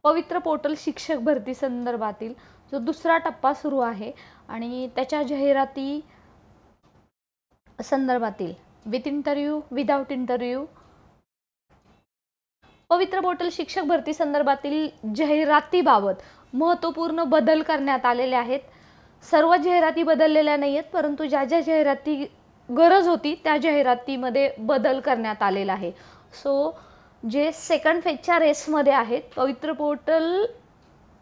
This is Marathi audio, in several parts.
पवित्र पोर्टल शिक्षक भरती संदर्भातील जो दुसरा टप्पा सुरू आहे आणि त्याच्या जाहिराती संदर्भातील विथ इंटरव्ह्यू विदाउट इंटरव्ह्यू पवित्र पोर्टल शिक्षक भरती संदर्भातील जाहिरातीबाबत महत्त्वपूर्ण बदल करण्यात आलेले आहेत। सर्व जाहिराती बदललेल्या नाही आहेत, परंतु ज्या ज्या जाहिराती गरज होती त्या जाहिरातीमध्ये बदल करण्यात आलेला आहे। सो जे सेकंड फेजच्या रेसमध्ये आहेत पवित्र पोर्टल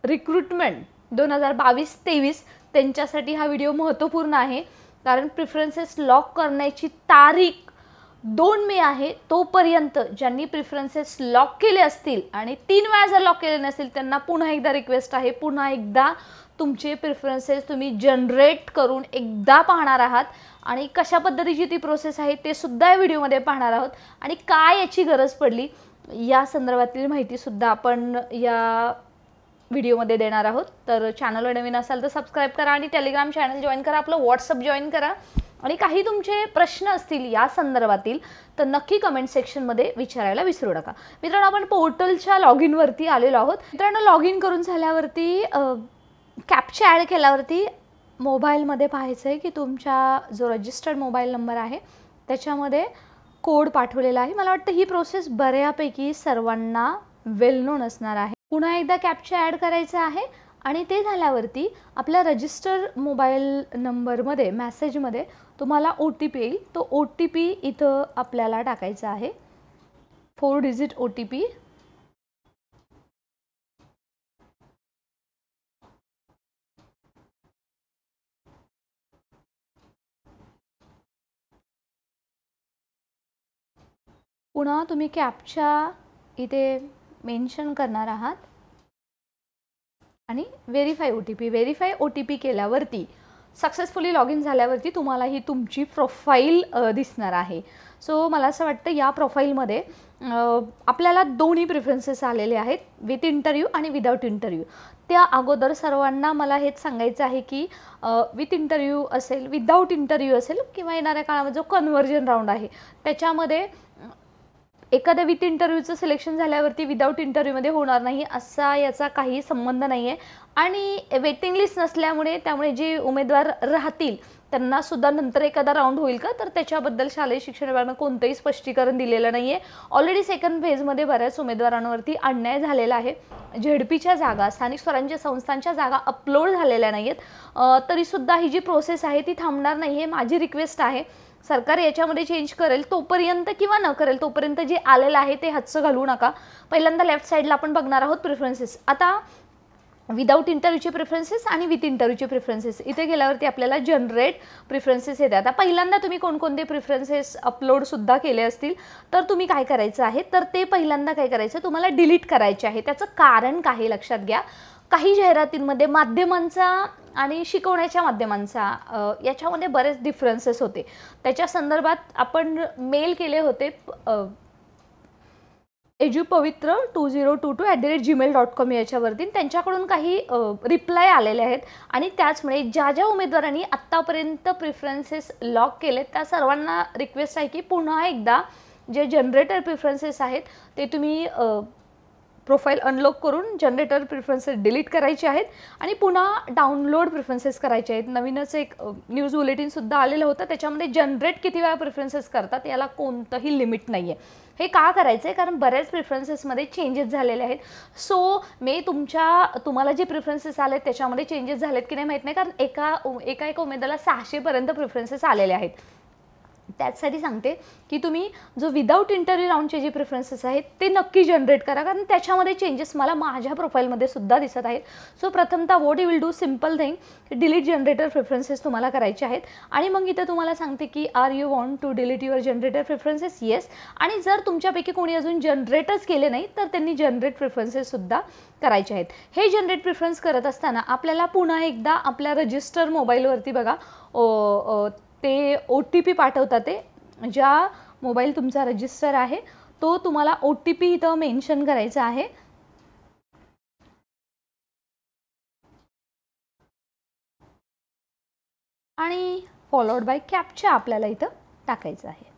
रिक्रुटमेंट 2022-23 त्यांच्यासाठी हा व्हिडिओ महत्त्वपूर्ण आहे, कारण प्रिफरन्सेस लॉक करण्याची तारीख 2 मे आहे। तोपर्यंत ज्यांनी प्रिफरन्सेस लॉक केले असतील आणि 3 वेळा जर लॉक केले नसेल त्यांना पुन्हा एकदा रिक्वेस्ट आहे, पुन्हा एकदा तुमचे प्रिफरन्सेस तुम्ही जनरेट करून एकदा पाहणार आहात आणि कशा पद्धतीची ती प्रोसेस आहे ते सुद्धा या व्हिडिओमध्ये पाहणार आहोत आणि काय याची गरज पडली या संदर्भातील माहिती सुद्धा आपण या व्हिडिओमध्ये देणार आहोत। तर चॅनलवर नवीन असाल तर सबस्क्राइब करा आणि टेलिग्राम चॅनल जॉईन करा, आपलं व्हॉट्सअप जॉईन करा आणि काही तुमचे प्रश्न असतील या संदर्भातील तर नक्की कमेंट सेक्शनमध्ये विचारायला विसरू नका। मित्रांनो, आपण पोर्टलच्या लॉग इनवरती आलेलो आहोत। मित्रांनो, लॉग इन करून झाल्यावरती कॅप्चा ॲड केल्यावरती मोबाईलमध्ये पाहायचं आहे की तुमचा जो रजिस्टर्ड मोबाईल नंबर आहे त्याच्यामध्ये कोड पाठवलेला आहे। मला वाटतं ही प्रोसेस बऱ्यापैकी सर्वांना वेल नोन असणार आहे। पुन्हा एकदा कॅप्चा ॲड करायचा आहे आणि ते झाल्यावरती आपल्या रजिस्टर मोबाईल नंबरमध्ये मेसेजमध्ये तुम्हाला OTP येईल। तो OTP इथं आपल्याला टाकायचा आहे, 4 डिजिट OTP। पुन्हा तुम्ही कॅप्चा इथे मेन्शन करणार आहात आणि व्हेरीफाय OTP केल्यावरती सक्सेसफुली लॉग इन झाल्यावरती तुम्हाला ही तुमची प्रोफाईल दिसणार आहे। सो मला असं वाटतं या प्रोफाईलमध्ये आपल्याला दोन्ही प्रेफरन्सेस आलेले आहेत, विथ इंटरव्ह्यू आणि विदाउट इंटरव्ह्यू। त्या अगोदर सर्वांना मला हेच सांगायचं आहे की विथ इंटरव्ह्यू असेल, विदाउट इंटरव्ह्यू असेल किंवा येणाऱ्या काळामध्ये जो कन्व्हर्जन राऊंड आहे त्याच्यामध्ये एखाद्या विथ इंटरव्ह्यूचं सिलेक्शन झाल्यावरती विदाउट इंटरव्ह्यूमध्ये होणार नाही असा याचा काही संबंध नाही आहे आणि वेटिंग लिस्ट नसल्यामुळे त्यामुळे जे उमेदवार राहतील त्यांना सुद्धा नंतर एखादा राऊंड होईल का, तर त्याच्याबद्दल शालेय शिक्षण विभागानं कोणतंही स्पष्टीकरण दिलेलं नाही आहे। ऑलरेडी सेकंड फेजमध्ये बऱ्याच उमेदवारांवरती अन्याय झालेला आहे। झेडपीच्या जागा, स्थानिक स्वराज्य संस्थांच्या जागा अपलोड झालेल्या नाही आहेत, तरीसुद्धा ही जी प्रोसेस आहे ती थांबणार नाही आहे। माझी रिक्वेस्ट आहे सरकार याच्यामध्ये चेंज करेल तोपर्यंत किंवा न करेल तोपर्यंत जे आलेलं आहे ते हातचं घालू नका। पहिल्यांदा लेफ्ट साईडला आपण बघणार आहोत प्रेफरन्सेस। आता विदाउट इंटरव्ह्यूचे प्रेफरन्सेस आणि विथ इंटरव्ह्यूचे प्रेफरन्सेस इथे गेल्यावरती आपल्याला जनरेट प्रेफरन्सेस येतात। आता पहिल्यांदा तुम्ही कोणकोणते प्रेफरन्सेस अपलोडसुद्धा केले असतील तर तुम्ही काय करायचं आहे, तर ते पहिल्यांदा काय करायचं तुम्हाला डिलीट करायचे आहे। त्याचं कारण काय लक्षात घ्या, काही जाहिरातींमध्ये माध्यमांचा आणि शिकवण्याच्या माध्यमांचा याच्यामध्ये बरेच डिफरन्सेस होते। त्याच्या संदर्भात आपण मेल केले होते edupavitra2022@gmail.com याच्यावरती, त्यांच्याकडून काही रिप्लाय आलेले आहेत आणि त्याचमुळे ज्या ज्या उमेदवारांनी आत्तापर्यंत प्रेफरन्सेस लॉक केले त्या सर्वांना रिक्वेस्ट आहे की पुन्हा एकदा जे जनरेटर प्रेफरन्सेस आहेत ते तुम्ही प्रोफाईल अनलॉक करून जनरेटर प्रेफरन्सेस डिलीट करायचे आहेत आणि पुन्हा डाउनलोड प्रेफरन्सेस करायचे आहेत। नवीनच एक न्यूज बुलेटिनसुद्धा आलेलं होतं, त्याच्यामध्ये जनरेट किती वेळा प्रेफरन्सेस करतात याला कोणतंही लिमिट नाही आहे। हे का करायचं आहे, कारण बऱ्याच प्रेफरन्सेसमध्ये चेंजेस झालेले आहेत। सो तुम्हाला जे प्रेफरन्सेस आले त्याच्यामध्ये चेंजेस झालेत की नाही माहीत नाही, कारण एका उमेदवाराला 600 पर्यंत प्रेफरन्सेस आलेले आहेत। त्यासाठी सांगते की तुम्ही जो विदाउट इंटरव्ह्यू राऊंडचे जे प्रेफरन्सेस आहेत ते नक्की जनरेट करा, कारण त्याच्यामध्ये चेंजेस मला माझ्या प्रोफाईलमध्ये सुद्धा दिसत आहेत। सो प्रथमतः what you will do, simple thing, delete generator preferences तुम्हाला करायचे आहेत आणि मग इथं तुम्हाला सांगते की are you want to delete your generator preferences, yes. आणि जर तुमच्यापैकी कोणी अजून जनरेटच केले नाही तर त्यांनी जनरेट प्रेफरन्सेस सुद्धा करायचे आहेत। हे जनरेट प्रेफरन्स करत असताना आपल्याला पुन्हा एकदा आपल्या रजिस्टर मोबाईलवरती बघा ते OTP पाठवतात, ते ज्या मोबाईल तुमचा रजिस्टर आहे तो तुम्हाला OTP इथं मेन्शन करायचा आहे आणि फॉलोड बाय कॅप्चा आपल्याला इथं टाकायचं आहे।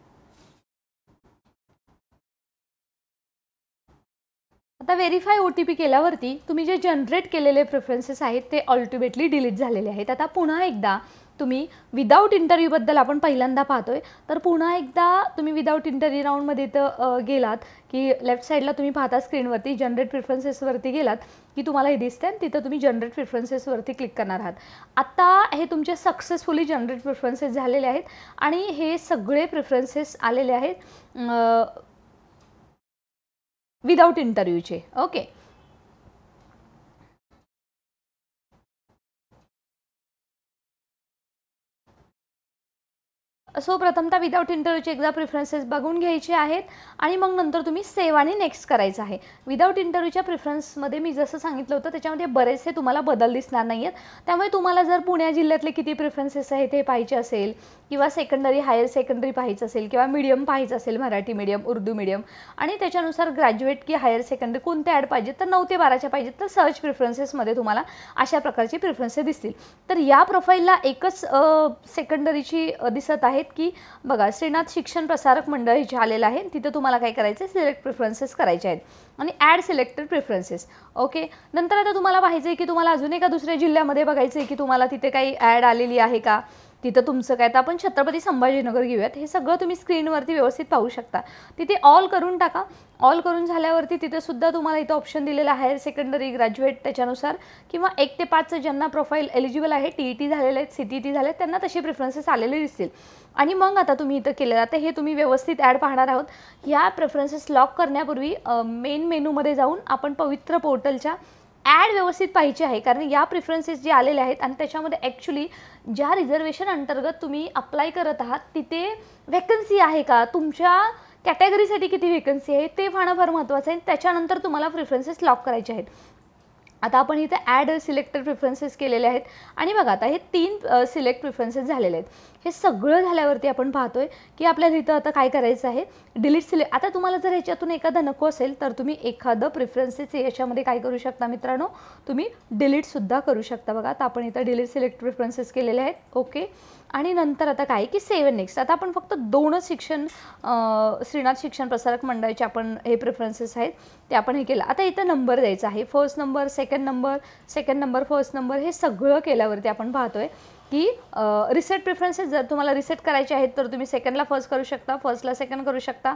आता व्हेरीफाय OTP केल्यावरती तुम्ही जे जनरेट केलेले प्रेफरन्सेस आहेत ते अल्टिमेटली डिलीट झालेले आहेत. आता पुन्हा एकदा तुम्ही विदाऊट इंटरव्ह्यूबद्दल आपण पहिल्यांदा पाहतोय, तर पुन्हा एकदा तुम्ही विदाऊट इंटरव्ह्यू राऊंडमध्ये तर गेलात की लेफ्ट साईडला तुम्ही पाहता स्क्रीनवरती जनरेट प्रेफरन्सेसवरती गेलात की तुम्हाला हे दिसते आणि तिथं तुम्ही जनरेट प्रेफरन्सेसवरती क्लिक करणार आहात. आता हे तुमचे सक्सेसफुली जनरेट प्रेफरन्सेस झालेले आहेत आणि हे सगळे प्रेफरन्सेस आलेले आहेत विदाऊट इंटरव्ह्यूचे. ओके, सो प्रथमतः विदाऊट इंटरव्ह्यूचे एकदा प्रेफरन्सेस बघून घ्यायचे आहेत आणि मग नंतर तुम्ही सेव्ह आणि नेक्स्ट करायचं आहे. विदाऊट इंटरव्ह्यूच्या प्रेफरन्समध्ये मी जसं सांगितलं होतं त्याच्यामध्ये बरेचसे तुम्हाला बदल दिसणार नाही आहेत. त्यामुळे तुम्हाला जर पुणे जिल्ह्यातले किती प्रेफरन्सेस आहेत हे पाहायचे असेल किंवा सेकंडरी हायर सेकंडरी पाहायचं असेल किंवा मीडियम पाहायचं असेल, मराठी मीडियम, उर्दू मीडियम, आणि त्याच्यानुसार ग्रॅज्युएट की हायर सेकंडरी कोणते ॲड पाहिजेत, तर 9 ते 12च्या पाहिजेत तर सर्च प्रेफरन्सेसमध्ये तुम्हाला अशा प्रकारचे प्रेफरन्सेस दिसतील. तर या प्रोफाईलला एकच सेकंडरीची दिसत आहेत की बघा श्रीनाथ शिक्षण प्रसारक मंडळ हे आलेलं आहे. तिथं तुम्हाला काय करायचं, सिलेक्ट प्रेफरन्सेस करायचे आहेत आणि ॲड सिलेक्टेड प्रेफरन्सेस. ओके, नंतर आता तुम्हाला पाहिजे की तुम्हाला अजून एका दुसऱ्या जिल्ह्यामध्ये बघायचं आहे की तुम्हाला तिथे काही ॲड आलेली आहे का, तिथं तुमचं काय, तर आपण छत्रपती संभाजीनगर घेऊयात. हे सगळं तुम्ही स्क्रीनवरती व्यवस्थित पाहू शकता. तिथे ऑल करून टाका. ऑल करून झाल्यावरती तिथे सुद्धा तुम्हाला इथं ऑप्शन दिलेला आहे हायर सेकंडरी, ग्रॅज्युएट त्याच्यानुसार किंवा 1 ते 5 ज्यांना प्रोफाईल एलिजिबल आहे, TET झालेले आहेत, CTET झाले आहेत, त्यांना तसे प्रेफरन्सेस आलेले दिसतील. आणि मग आता तुम्ही इथं केलेलं, आता हे तुम्ही व्यवस्थित ॲड पाहणार आहोत. ह्या प्रेफरन्सेस लॉक करण्यापूर्वी मेन मेनूमध्ये जाऊन आपण पवित्र पोर्टलच्या ॲड व्यवस्थित पाहिजे आहे, कारण या प्रेफरन्सेस जे आलेले आहेत आणि त्याच्यामध्ये ॲक्च्युली ज्या रिझर्वेशन अंतर्गत तुम्ही अप्लाय करत आहात तिथे व्हॅकन्सी आहे का, तुमच्या कॅटेगरीसाठी किती व्हॅकन्सी आहे ते पाहणं फार महत्त्वाचं आहे. त्याच्यानंतर तुम्हाला प्रेफरन्सेस लॉक करायचे आहेत. आता आपण इथे ॲड सिलेक्टेड प्रेफरन्सेस केलेले आहेत आणि बघा आता हे 3 सिलेक्ट प्रेफरन्सेस झालेले आहेत. हे सगळं झाल्यावरती आपण पाहतोय की आपल्याला इथं आता काय करायचं आहे, डिलीट सिलेक्ट. आता तुम्हाला जर ह्याच्यातून एखादा नको असेल तर तुम्ही एखादं प्रेफरन्सेस याच्यामध्ये काय करू शकता मित्रांनो, तुम्ही डिलीटसुद्धा करू शकता. बघा आता आपण इथं डिलीट सिलेक्ट प्रेफरन्सेस केलेले आहेत. ओके, आणि नंतर आता काय की सेव्ह नेक्स्ट. आता आपण फक्त 2च श्रीनाथ शिक्षण प्रसारक मंडळाचे आपण हे प्रेफरन्सेस आहेत ते आपण हे केलं. आता इथं नंबर द्यायचा आहे, first number, second number, first number. हे सगळं केल्यावरती आपण पाहतोय की रिसेट प्रेफरन्सेस जर तुम्हाला रिसेट करायचे आहेत तर तुम्ही सेकंडला फर्स्ट करू शकता, फर्स्टला सेकंड करू शकता.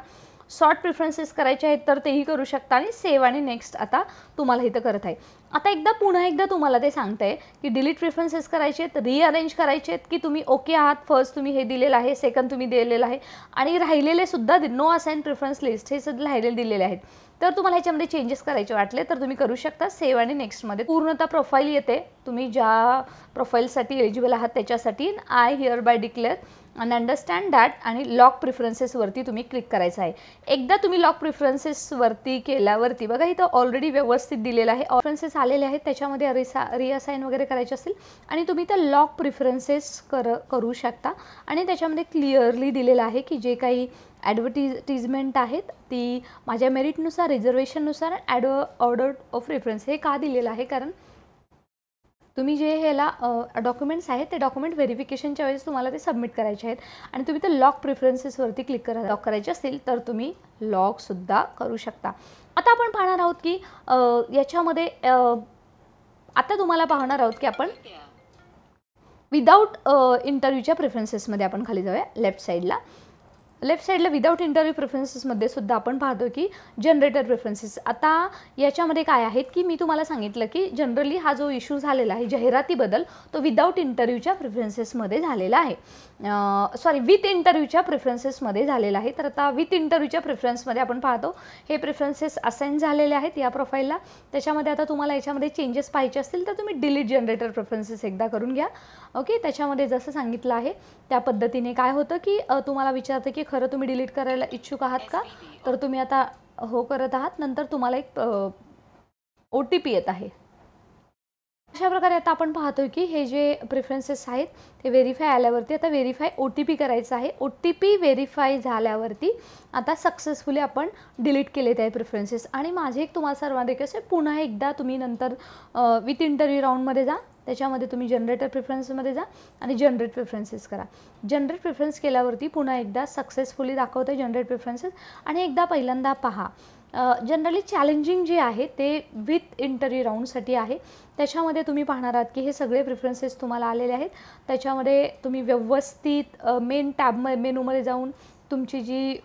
सॉर्ट प्रेफरन्सेस करायचे आहेत तर तेही करू शकता आणि सेव्ह आणि नेक्स्ट आता तुम्हाला इथं करत आहे. आता पुन्हा एकदा तुम्हाला ते सांगतंय की डिलीट प्रेफरन्सेस करायचे आहेत, रिअरेंज करायचे आहेत की तुम्ही ओके आहात, फर्स्ट तुम्ही हे दिलेलं आहे, सेकंड तुम्ही दिलेलं आहे आणि राहिलेले सुद्धा नो असाइन प्रेफरन्स लिस्ट हे सुद्धा राहिलेले दिलेले आहेत. तर तुम्हाला ह्याच्यामध्ये चेंजेस करायचे वाटले तर तुम्ही करू शकता. सेव्ह आणि नेक्स्टमध्ये पूर्णतः प्रोफाईल येते, तुम्ही ज्या प्रोफाईलसाठी एलिजिबल आहात त्याच्यासाठी. आय हिअर बाय डिक्लेअर आणि अंडरस्टँड दॅट आणि लॉक प्रेफरन्सेसवरती तुम्ही क्लिक करायचं आहे. एकदा तुम्ही लॉक प्रेफरन्सेसवरती केल्यावरती बघा इथं ऑलरेडी व्यवस्थित दिलेलं आहे, प्रेफरन्सेस आलेले आहेत. त्याच्यामध्ये रिअसाइन वगैरे करायचे असतील आणि तुम्ही तर लॉक प्रेफरन्सेस करू शकता आणि त्याच्यामध्ये क्लिअरली दिलेलं आहे की जे काही ॲडव्हर्टिजमेंट आहेत ती माझ्या मेरिटनुसार, रिझर्वेशननुसार ऑर्डर ऑफ प्रेफरन्स हे का दिलेलं आहे, कारण तुम्ही जे ह्याला डॉक्युमेंट्स आहेत ते डॉक्युमेंट व्हेरिफिकेशनच्या वेळेस तुम्हाला ते सबमिट करायचे आहेत आणि तुम्ही ते लॉक प्रेफरन्सेसवरती क्लिक करा. लॉक करायचे असतील तर तुम्ही लॉकसुद्धा करू शकता. आता आपण पाहणार आहोत की याच्यामध्ये आता तुम्हाला पाहणार आहोत की आपण विदाऊट इंटरव्ह्यूच्या प्रेफरन्सेसमध्ये आपण खाली जाऊया. लेफ्ट साईडला विदाऊट इंटरव्ह्यू प्रेफरन्सेसमध्ये सुद्धा आपण पाहतो की जनरेटर प्रेफरन्सेस. आता याच्यामध्ये काय आहेत की मी तुम्हाला सांगितलं की जनरली हा जो इश्यू झालेला आहे जाहिरातीबद्दल तो विदाऊट इंटरव्ह्यूच्या प्रेफरन्सेसमध्ये झालेला आहे, सॉरी विथ इंटरव्ह्यूच्या प्रेफरन्सेसमध्ये झालेला आहे. तर आता विथ इंटरव्ह्यूच्या प्रेफरन्समध्ये आपण पाहतो हे प्रेफरन्सेस असाइन झालेले आहेत या प्रोफाईलला. त्याच्यामध्ये आता तुम्हाला याच्यामध्ये चेंजेस पाहिजे असतील तर तुम्ही डिलीट जनरेटर प्रेफरन्सेस एकदा करून घ्या. ओके, त्याच्यामध्ये जसं सांगितलं आहे त्या पद्धतीने काय होतं की तुम्हाला विचारतं की खरं तुम्ही डिलीट करायला इच्छुक आहात का, तर तुम्ही आता हो करत आहात. नंतर तुम्हाला एक OTP येत आहे. अशा प्रकारे आता आपण पाहतोय की हे जे प्रेफरन्सेस आहेत ते व्हेरीफाय आल्यावरती आता व्हेरीफाय OTP करायचं आहे. OTP व्हेरीफाय झाल्यावरती आता सक्सेसफुली आपण डिलीट केले ते प्रेफरन्सेस. आणि माझे एक तुम्हाला सर्वांना रिक्वेस्ट आहे, पुन्हा एकदा तुम्ही नंतर विथ इंटरव्ह्यू राऊंडमध्ये जा, त्याच्यामध्ये तुम्ही जनरेटर प्रेफरन्समध्ये जा आणि जनरेट प्रेफरन्सेस करा. जनरेट प्रेफरन्स केल्यावरती पुन्हा एकदा सक्सेसफुली दाखवते जनरेट प्रेफरन्सेस आणि एकदा पहिल्यांदा पहा जनरली चॅलेंजिंग जे आहे ते विथ इंटरव्ह्यू राऊंडसाठी आहे. त्याच्यामध्ये तुम्ही पाहणार आहात की हे सगळे प्रेफरन्सेस तुम्हाला आलेले आहेत. त्याच्यामध्ये तुम्ही व्यवस्थित मेन टॅब मेनूमध्ये जाऊन तुमची जी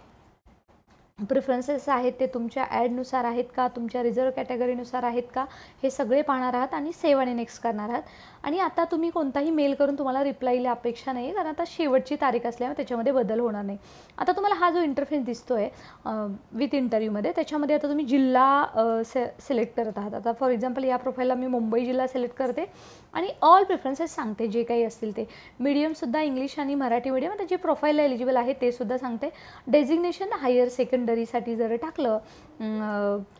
प्रेफरन्सेस आहेत ते तुमच्या ॲडनुसार आहेत का, तुमच्या रिझर्व कॅटेगरीनुसार आहेत का, हे सगळे पाहणार आहात आणि सेव्ह आणि नेक्स्ट करणार आहात. आणि आता तुम्ही कोणताही मेल करून तुम्हाला रिप्लायला अपेक्षा नाही, कारण आता शेवटची तारीख असल्यामुळे त्याच्यामध्ये बदल होणार नाही. आता तुम्हाला हा जो इंटरफेस दिसतो आहे विथ इंटरव्ह्यूमध्ये, त्याच्यामध्ये आता तुम्ही जिल्हा सिलेक्ट करत आहात. आता फॉर एक्झाम्पल या प्रोफाईलला मी मुंबई जिल्हा सिलेक्ट करते आणि ऑल प्रेफरन्सेस सांगते जे काही असतील ते. मीडियमसुद्धा इंग्लिश आणि मराठी मीडियम, आता जे प्रोफाईलला एलिजिबल आहे ते सुद्धा सांगते. डेझिग्नेशन हायर सेकंडरीसाठी जर टाकलं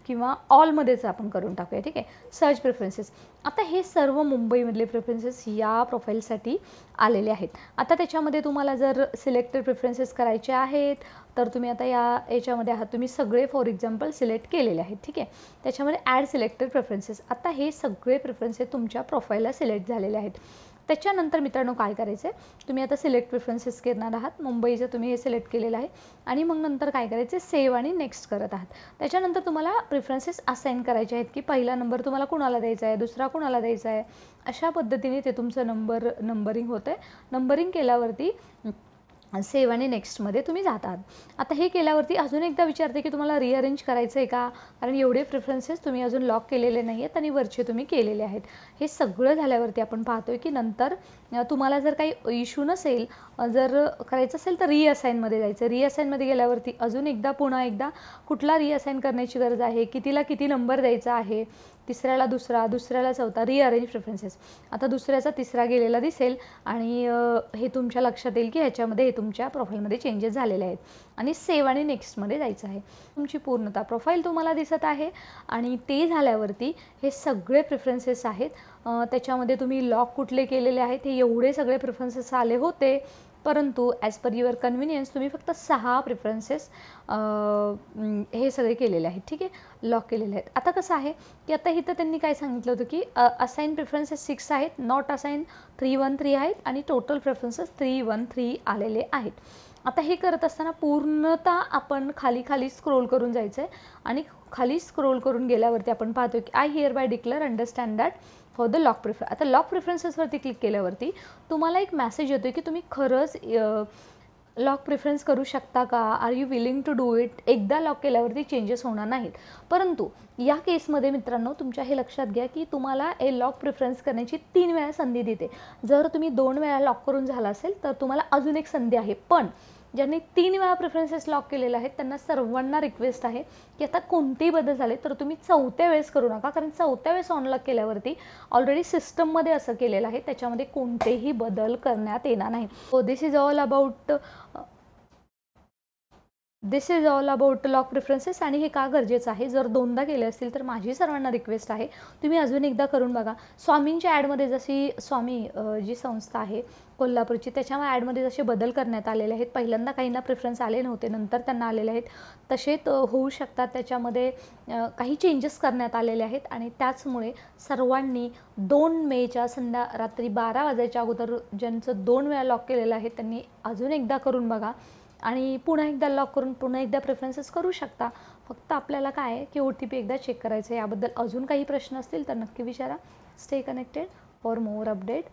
किंवा ऑलमध्येच आपण करून टाकूया, ठीक आहे. सर्च प्रेफरन्सेस, आता हे सर्व मुंबईमधले प्रेफरन्सेस या प्रोफाईलसाठी आलेले आहेत. आता त्याच्यामध्ये तुम्हाला जर सिलेक्टेड प्रेफरन्सेस करायचे आहेत तर तुम्ही आता याच्यामध्ये आहात, तुम्ही सगळे फॉर एक्झाम्पल सिलेक्ट केलेले आहेत, ठीक आहे. त्याच्यामध्ये ॲड सिलेक्टेड प्रेफरन्सेस, आता हे सगळे प्रेफरन्सेस तुमच्या प्रोफाईलला सिलेक्ट झालेले आहेत. त्याच्यानंतर मित्रांनो काय करायचं आहे, तुम्ही आता सिलेक्ट प्रेफरन्सेस करणार आहात, मुंबईचं तुम्ही हे सिलेक्ट केलेलं आहे आणि मग नंतर काय करायचं, सेव्ह आणि नेक्स्ट करत आहात. त्याच्यानंतर तुम्हाला प्रेफरन्सेस असाइन करायचे आहेत की पहिला नंबर तुम्हाला कुणाला द्यायचा आहे, दुसरा कुणाला द्यायचा आहे, अशा पद्धतीने ते तुमचं नंबरिंग होतं आहे. नंबरिंग केल्यावरती सेव्ह आणि नेक्स्टमध्ये तुम्ही जातात. आता हे केल्यावरती अजून एकदा विचारते की तुम्हाला रिअरेंज करायचं आहे का, कारण एवढे प्रेफरन्सेस तुम्ही अजून लॉक केलेले नाही आहेत आणि वरचे तुम्ही केलेले आहेत. हे सगळं झाल्यावरती आपण पाहतो आहे की नंतर तुम्हाला जर काही इश्यू नसेल, जर करायचं असेल तर रिअसाईनमध्ये जायचं. रिअसाईनमध्ये गेल्यावरती अजून एकदा पुन्हा एकदा कुठला रिअसाईन करण्याची गरज आहे, कितीला किती नंबर द्यायचा आहे, तिसऱ्याला दुसरा, दुसऱ्याला चौथा, रिअरेंज प्रेफरन्सेस. आता दुसऱ्याचा तिसरा गेलेला दिसेल आणि हे तुमच्या लक्षात येईल की ह्याच्यामध्ये हे तुमच्या प्रोफाईलमध्ये चेंजेस झालेले आहेत आणि सेव्ह आणि नेक्स्टमध्ये जायचं आहे. तुमची पूर्णतः प्रोफाईल तुम्हाला दिसत आहे आणि ते झाल्यावरती हे सगळे प्रेफरन्सेस आहेत. त्याच्यामध्ये तुम्ही लॉक कुठले केलेले आहेत, हे एवढे सगळे प्रेफरन्सेस आले होते, परंतु ॲज पर युअर कन्व्हिनियन्स तुम्ही फक्त 6 प्रेफरन्सेस हे सगळे केलेले आहेत, ठीक आहे, लॉक केलेले आहेत. आता कसं आहे की आता इथं त्यांनी काय सांगितलं होतं की असाईन प्रेफरन्सेस 6 आहेत, नॉट असाईन 313 आहेत आणि टोटल प्रेफरन्सेस 313 आलेले आहेत. आता हे करत असताना पूर्णतः आपण खाली स्क्रोल करून जायचं आहे आणि खाली स्क्रोल करून गेल्यावरती आपण पाहतो की I hereby declare understand that for the lock prefer. आता लॉक प्रेफरन्सेसवरती क्लिक केल्यावरती तुम्हाला एक मेसेज येतो की तुम्ही खरंच लॉक प्रेफरन्स करू शकता का, are you willing to do it. एकदा लॉक केल्यावरती चेंजेस होणार नाहीत, परंतु या केसमध्ये मित्रांनो तुमच्या हे लक्षात घ्या की तुम्हाला हे लॉक प्रेफरन्स करण्याची 3 वेळा संधी देते. जर तुम्ही 2 वेळा लॉक करून झाला असेल तर तुम्हाला अजून एक संधी आहे, पण ज्यांनी 3 वेळा प्रेफरन्सेस लॉक केलेले आहेत त्यांना सर्वांना रिक्वेस्ट आहे की आता कोणतेही बदल झाले तर तुम्ही 4थ्या वेळेस करू नका, कारण 4थ्या वेळेस अनलॉक केल्यावरती ऑलरेडी सिस्टममध्ये असं केलेलं आहे, त्याच्यामध्ये कोणतेही बदल करण्यात येणार नाही. So this is all about lock preferences. आणि हे का गरजेचं आहे, जर 2दा केले असतील तर माझी सर्वांना रिक्वेस्ट आहे तुम्ही अजून एकदा करून बघा. स्वामींच्या ॲडमध्ये जशी स्वामी जी संस्था आहे कोल्हापूरची, त्याच्या ॲडमध्ये जसे बदल करण्यात आलेले आहेत, पहिल्यांदा काहींना प्रेफरन्स आले नव्हते, नंतर त्यांना आलेले आहेत, तसेच होऊ शकतात. त्याच्यामध्ये काही चेंजेस करण्यात आलेले आहेत आणि त्याचमुळे सर्वांनी 2 मेच्या रात्री 12 वाजायच्या अगोदर ज्यांचं 2 वेळा लॉक केलेलं आहे त्यांनी अजून एकदा करून बघा आणि पुन्हा एकदा लॉक करून पुन्हा एकदा प्रेफरन्सेस करू शकता. फक्त आपल्याला काय आहे की OTP एकदा चेक करायचं आहे. याबद्दल अजून काही प्रश्न असतील तर नक्की विचारा. Stay connected for more update.